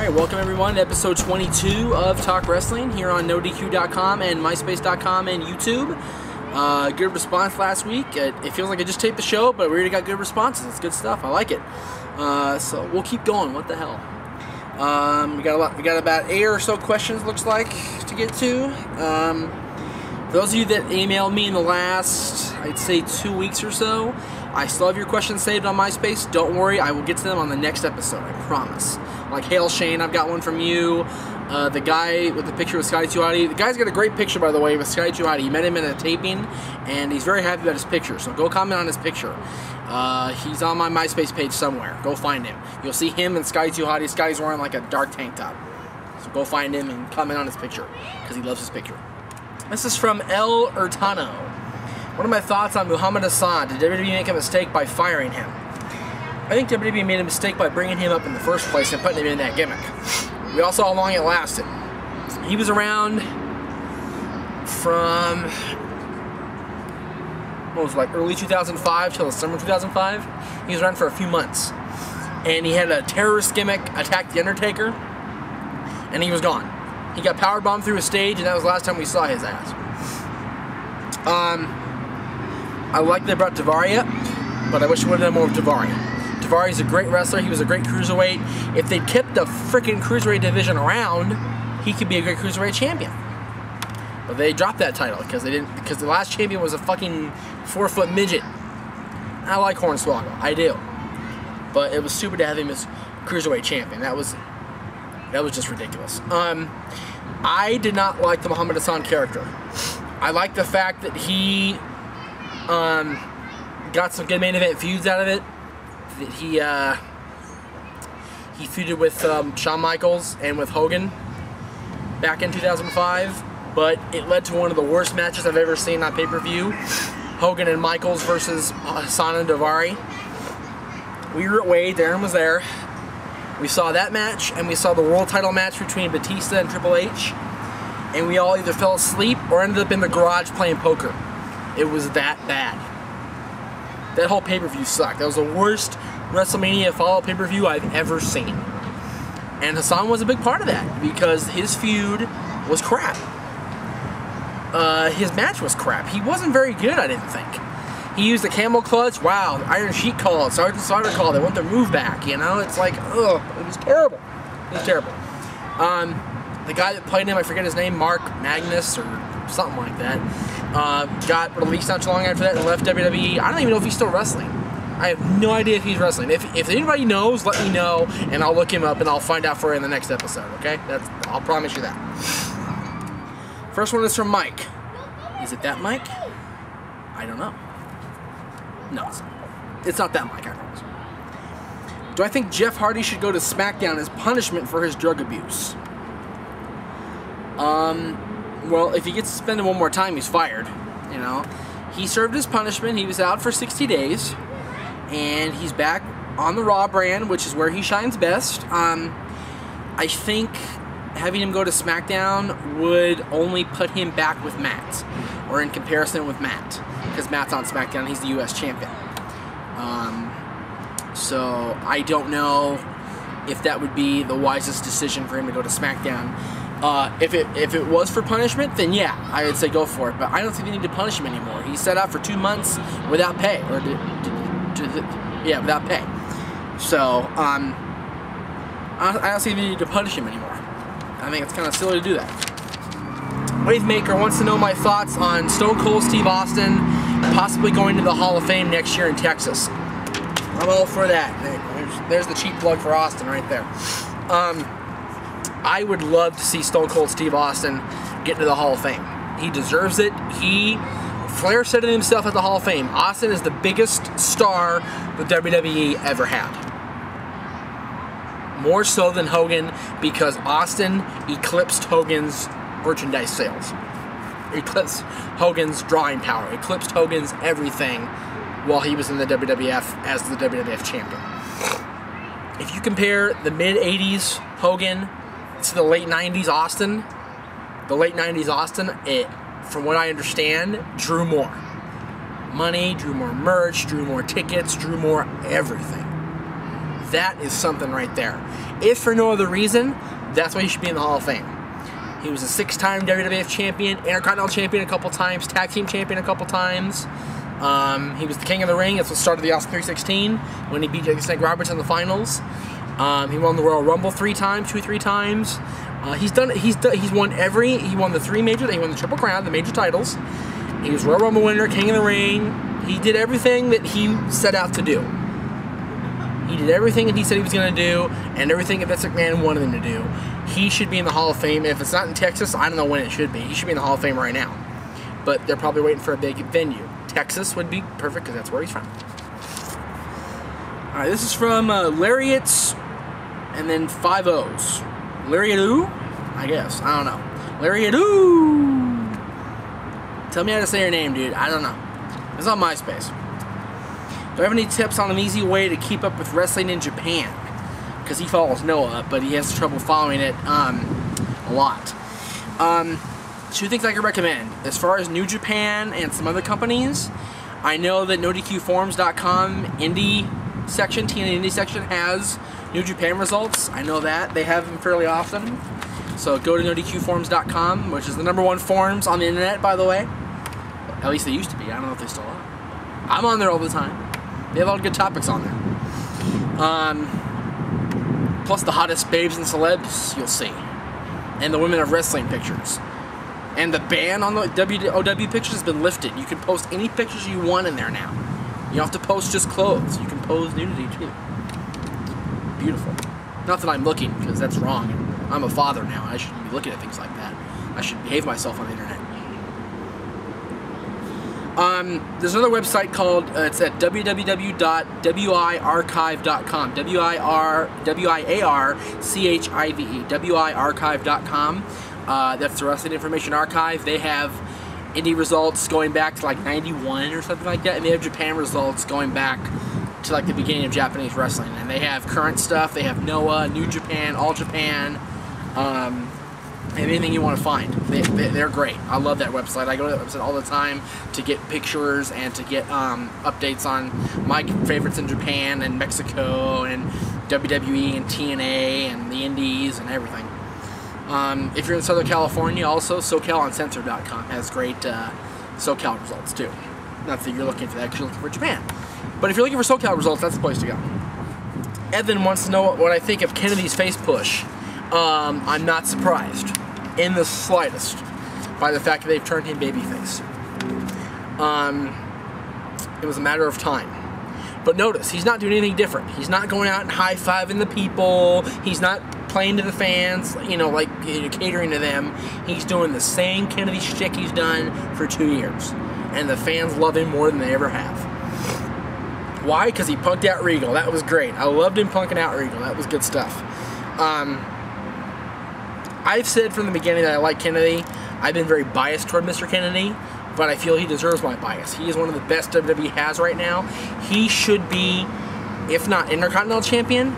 Alright, welcome everyone to episode 22 of Talk Wrestling here on NoDQ.com and MySpace.com and YouTube. Good response last week. It feels like I just taped the show, but we already got good responses. It's good stuff. I like it. So we'll keep going. What the hell? We got about 8 or so questions, looks like, to get to. For those of you that emailed me in the last, I'd say 2 weeks or so, I still have your questions saved on MySpace. Don't worry, I will get to them on the next episode, I promise. Like, Hail Shane, I've got one from you. The guy with the picture with Scotty 2 Hotty. The guy's got a great picture, by the way, with Scotty 2 Hotty. You met him in a taping, and he's very happy about his picture. So go comment on his picture. He's on my MySpace page somewhere. Go find him. You'll see him and Scotty 2 Hotty. Scotty's wearing like a dark tank top. So go find him and comment on his picture, because he loves his picture. This is from El Urtano. What are my thoughts on Muhammad Hassan? Did WWE make a mistake by firing him? I think WWE made a mistake by bringing him up in the first place and putting him in that gimmick. We all saw how long it lasted. He was around from, what was it, like early 2005 till the summer 2005. He was around for a few months. And he had a terrorist gimmick, attack The Undertaker, and he was gone. He got powerbombed through a stage, and that was the last time we saw his ass. I like they brought Daivari up, but I wish we would have done more with Daivari. Davari's a great wrestler. He was a great cruiserweight. If they kept the freaking cruiserweight division around, he could be a great cruiserweight champion. But they dropped that title because they didn't. Because the last champion was a fucking 4-foot midget. I like Hornswoggle, I do, but it was stupid to have him as cruiserweight champion. That was just ridiculous. I did not like the Muhammad Hassan character. I like the fact that he got some good main event feuds out of it. That he feuded with Shawn Michaels and with Hogan back in 2005, but it led to one of the worst matches I've ever seen on pay-per-view. Hogan and Michaels versus Hassan and Daivari. We were at Wade, Darren was there. We saw that match, and we saw the world title match between Batista and Triple H, and we all either fell asleep or ended up in the garage playing poker. It was that bad. That whole pay-per-view sucked. That was the worst WrestleMania follow-up pay-per-view I've ever seen. And Hassan was a big part of that, because his feud was crap. His match was crap. He wasn't very good, I didn't think. He used the camel clutch. Wow, Iron Sheik called, Sergeant Slaughter called. They want their move back, you know? It's like, ugh, it was terrible. It was terrible. The guy that played him, I forget his name, Mark Magnus or something like that, got released not too long after that and left WWE. I don't even know if he's still wrestling. I have no idea if he's wrestling. If anybody knows, let me know, and I'll look him up and I'll find out for you in the next episode, okay? I'll promise you that. First one is from Mike. Is it that Mike? I don't know. No, it's not that Mike, I promise. Do I think Jeff Hardy should go to SmackDown as punishment for his drug abuse? Well, if he gets suspended one more time, he's fired. You know, he served his punishment. He was out for 60 days, and he's back on the Raw brand, which is where he shines best. I think having him go to SmackDown would only put him back with Matt, or in comparison with Matt, because Matt's on SmackDown. He's the U.S. champion. So I don't know if that would be the wisest decision for him to go to SmackDown. If it was for punishment, then yeah, I would say go for it. But I don't think they need to punish him anymore. He sat out for 2 months without pay, or yeah, without pay. So I don't think they need to punish him anymore. I think it's kind of silly to do that. Wavemaker wants to know my thoughts on Stone Cold Steve Austin possibly going to the Hall of Fame next year in Texas. I'm all for that. There's the cheap plug for Austin right there. I would love to see Stone Cold Steve Austin get to the Hall of Fame. He deserves it. Flair said it himself at the Hall of Fame, Austin is the biggest star the WWE ever had. More so than Hogan, because Austin eclipsed Hogan's merchandise sales. Eclipsed Hogan's drawing power. Eclipsed Hogan's everything while he was in the WWF as the WWF champion. If you compare the mid-80s Hogan to the late 90s Austin, it, from what I understand, drew more money, drew more merch, drew more tickets, drew more everything. That is something right there. If for no other reason, that's why he should be in the Hall of Fame. He was a 6-time WWF champion, Intercontinental champion a couple times, tag team champion a couple times. He was the King of the Ring. That's what started the Austin 316 when he beat Jake the Snake Roberts in the finals. He won the Royal Rumble 3 times. He's won he won the 3 major, he won the Triple Crown, the major titles. He was Royal Rumble winner, King of the Ring. He did everything that he set out to do. He did everything that he said he was going to do, and everything that Vince McMahon wanted him to do. He should be in the Hall of Fame. If it's not in Texas, I don't know when it should be. He should be in the Hall of Fame right now. But they're probably waiting for a big venue. Texas would be perfect because that's where he's from. Alright, this is from Lariats and then 5 O's. Lariat-oo? I guess. I don't know. Lariat-oo! Tell me how to say your name, dude. I don't know. It's on MySpace. Do I have any tips on an easy way to keep up with wrestling in Japan? Because he follows Noah, but he has trouble following it a lot. 2 things I can recommend. As far as New Japan and some other companies, I know that NoDQForums.com indie section, TNA indie section, has New Japan results. I know that. They have them fairly often. So go to NoDQForums.com, which is the #1 forums on the internet, by the way. At least they used to be. I don't know if they still are. I'm on there all the time. They have a lot of good topics on there. Plus the hottest babes and celebs you'll see. And the women of wrestling pictures. And the ban on the WOW pictures has been lifted. You can post any pictures you want in there now. You don't have to post just clothes. You can post nudity too. Beautiful. Not that I'm looking, because that's wrong. I'm a father now. I shouldn't be looking at things like that. I should behave myself on the internet. There's another website called, it's at www.wiarchive.com. W-I-A-R-C-H-I-V-E. wiarchive.com. That's the Wrestling Information Archive. They have indie results going back to like 91 or something like that, and they have Japan results going back to like the beginning of Japanese wrestling. And they have current stuff. They have Noah, New Japan, All Japan, anything you want to find. They're great. I love that website. I go to that website all the time to get pictures and to get updates on my favorites in Japan and Mexico and WWE and TNA and the Indies and everything. If you're in Southern California, also SoCalUncensored.com has great SoCal results too. Not that you're looking for that because you're looking for Japan. But if you're looking for SoCal results, that's the place to go. Evan wants to know what I think of Kennedy's face push. I'm not surprised in the slightest by the fact that they've turned him babyface. It was a matter of time. But notice, he's not doing anything different. He's not going out and high-fiving the people. He's not playing to the fans, you know, like catering to them. He's doing the same Kennedy shtick he's done for 2 years. And the fans love him more than they ever have. Why? Because he punked out Regal. That was great. I loved him punking out Regal. That was good stuff. I've said from the beginning that I like Kennedy. I've been very biased toward Mr. Kennedy, but I feel he deserves my bias. He is one of the best WWE has right now. He should be, if not Intercontinental Champion,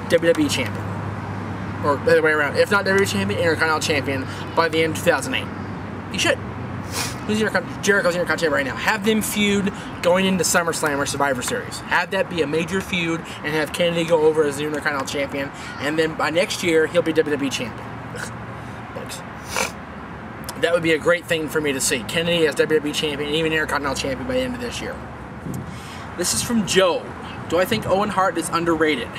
WWE Champion. Or the other way around. If not WWE Champion, Intercontinental Champion by the end of 2008. He should. Who's Jericho's Intercontinental Champion right now? Have them feud going into SummerSlam or Survivor Series. Have that be a major feud and have Kennedy go over as the Intercontinental Champion. And then by next year, he'll be WWE Champion. Bugs. That would be a great thing for me to see. Kennedy as WWE Champion and even Intercontinental Champion by the end of this year. This is from Joe. Do I think Owen Hart is underrated?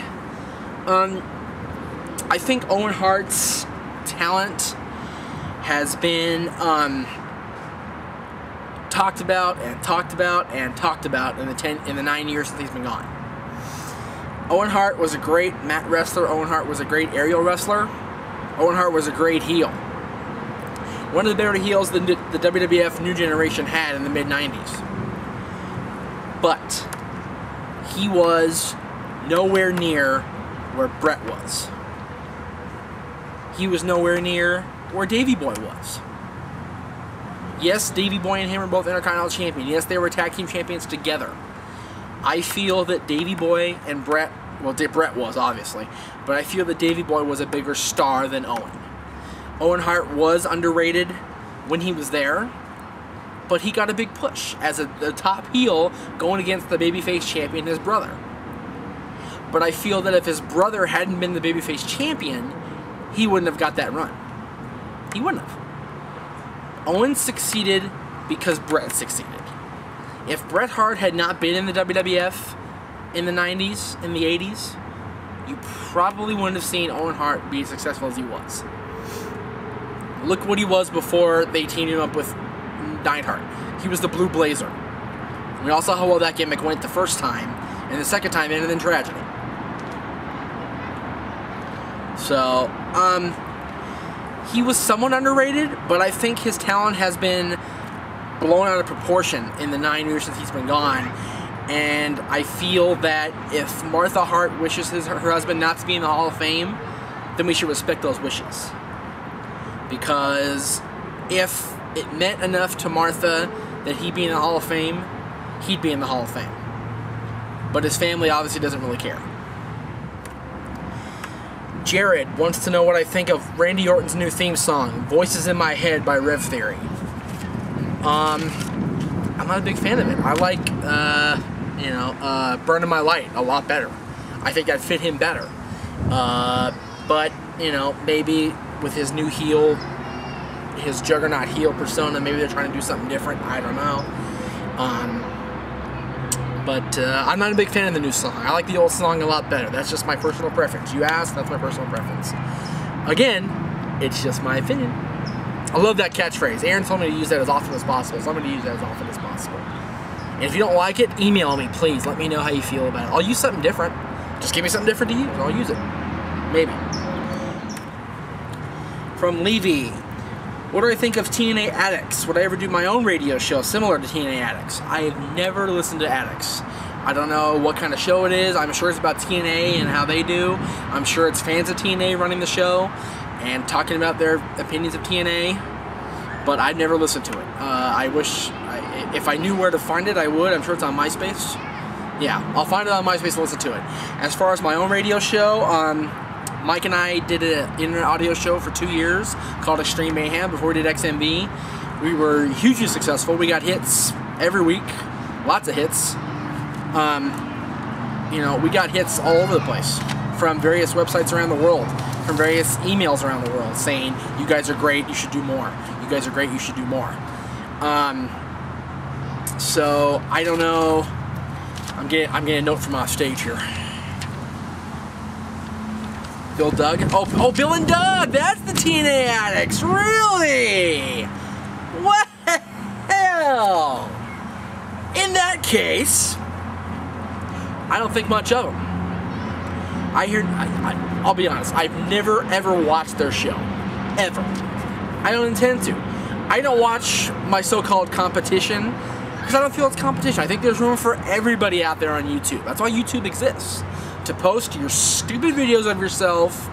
I think Owen Hart's talent has been talked about and talked about and talked about in the 9 years since he's been gone. Owen Hart was a great mat wrestler. Owen Hart was a great aerial wrestler. Owen Hart was a great heel. One of the better heels the WWF New Generation had in the mid-90s. But he was nowhere near where Brett was. He was nowhere near where Davey Boy was. Yes, Davey Boy and him are both Intercontinental Champions. Yes, they were tag team champions together. I feel that Davey Boy and Brett, well, Brett was, obviously, but I feel that Davey Boy was a bigger star than Owen. Owen Hart was underrated when he was there, but he got a big push as a top heel going against the babyface champion, his brother. But I feel that if his brother hadn't been the babyface champion, he wouldn't have got that run. He wouldn't have. Owen succeeded because Bret succeeded. If Bret Hart had not been in the WWF in the 90s, in the 80s, you probably wouldn't have seen Owen Hart be as successful as he was. Look what he was before they teamed him up with Neidhart. He was the Blue Blazer. We all saw how well that gimmick went the first time, and the second time ended in tragedy. So, he was somewhat underrated, but I think his talent has been blown out of proportion in the 9 years since he's been gone. And I feel that if Martha Hart wishes her husband not to be in the Hall of Fame, then we should respect those wishes. Because if it meant enough to Martha that he'd be in the Hall of Fame, he'd be in the Hall of Fame. But his family obviously doesn't really care. Jared wants to know what I think of Randy Orton's new theme song, Voices in My Head by Rev Theory. I'm not a big fan of it. I like, Burning My Light a lot better. I think that fit him better. But, maybe with his new heel, his juggernaut heel persona, maybe they're trying to do something different. I don't know. But I'm not a big fan of the new song. I like the old song a lot better. That's just my personal preference. You asked, that's my personal preference. Again, it's just my opinion. I love that catchphrase. Aaron told me to use that as often as possible, so I'm going to use that as often as possible. And if you don't like it, email me, please. Let me know how you feel about it. I'll use something different. Just give me something different to use, and I'll use it. Maybe. From Levy. What do I think of TNA Addicts? Would I ever do my own radio show similar to TNA Addicts? I have never listened to Addicts. I don't know what kind of show it is. I'm sure it's about TNA and how they do. I'm sure it's fans of TNA running the show and talking about their opinions of TNA. But I've never listened to it. I wish, if I knew where to find it, I would. I'm sure it's on MySpace. Yeah, I'll find it on MySpace and listen to it. As far as my own radio show, Mike and I did an internet audio show for 2 years called Extreme Mayhem before we did XMB. We were hugely successful. We got hits every week, lots of hits. We got hits all over the place from various websites around the world, from various emails around the world saying, you guys are great, you should do more. You guys are great, you should do more. So, I don't know. I'm getting a note from off stage here. Bill Doug? Oh, Bill and Doug! That's the TNA Addicts! Really? What the hell? In that case, I don't think much of them. I'll be honest, I've never ever watched their show. Ever. I don't intend to. I don't watch my so-called competition because I don't feel it's competition. I think there's room for everybody out there on YouTube. That's why YouTube exists. To post your stupid videos of yourself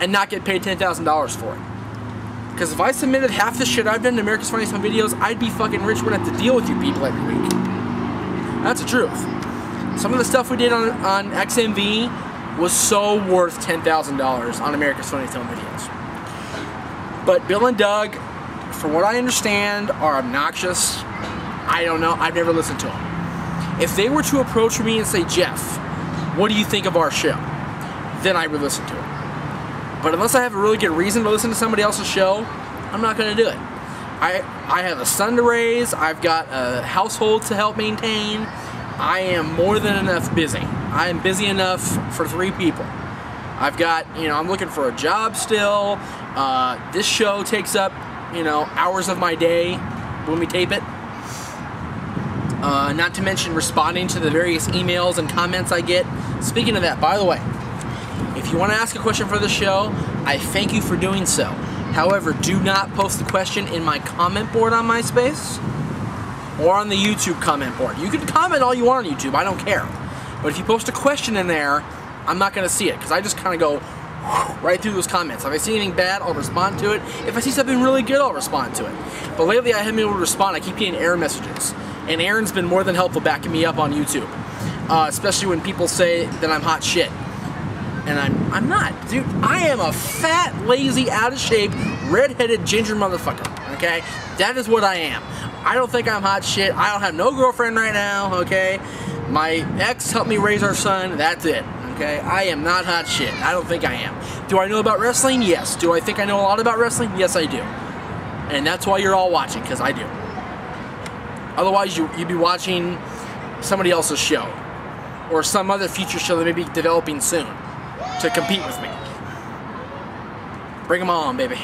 and not get paid $10,000 for it. Because if I submitted half the shit I've done to America's Funniest Home Videos, I'd be fucking rich, wouldn't have to deal with you people every week. That's the truth. Some of the stuff we did on XMV was so worth $10,000 on America's Funniest Home Videos. But Bill and Doug, from what I understand, are obnoxious. I don't know. I've never listened to them. If they were to approach me and say, Jeff, what do you think of our show? Then I would listen to it. But unless I have a really good reason to listen to somebody else's show, I'm not going to do it. I have a son to raise. I've got a household to help maintain. I am more than enough busy. I am busy enough for 3 people. I've got, I'm looking for a job still. This show takes up, hours of my day when we tape it. Not to mention responding to the various emails and comments I get. Speaking of that, by the way, if you want to ask a question for the show, I thank you for doing so. However, do not post the question in my comment board on MySpace or on the YouTube comment board. You can comment all you want on YouTube, I don't care. But if you post a question in there, I'm not going to see it because I just kind of go right through those comments. If I see anything bad, I'll respond to it. If I see something really good, I'll respond to it. But lately I haven't been able to respond. I keep getting error messages. And Aaron's been more than helpful backing me up on YouTube. Especially when people say that I'm hot shit. And I'm not. Dude, I am a fat, lazy, out of shape, red-headed ginger motherfucker. Okay? That is what I am. I don't think I'm hot shit. I don't have no girlfriend right now. Okay? My ex helped me raise our son. That's it. okay? I am not hot shit. I don't think I am. Do I know about wrestling? Yes. Do I think I know a lot about wrestling? Yes, I do. And that's why you're all watching, because I do. Otherwise, you'd be watching somebody else's show. Or some other future show that may be developing soon to compete with me. Bring them on, baby.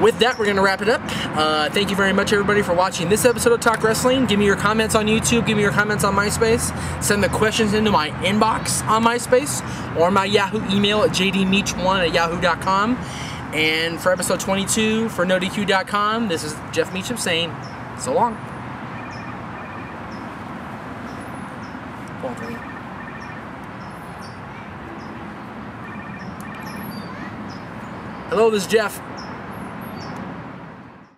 With that, we're going to wrap it up. Thank you very much, everybody, for watching this episode of Talk Wrestling. Give me your comments on YouTube. Give me your comments on MySpace. Send the questions into my inbox on MySpace or my Yahoo email at jdmeach1@yahoo.com. And for episode 22 for NoDQ.com, this is Jeff Meacham saying so long. Hello, this is Jeff.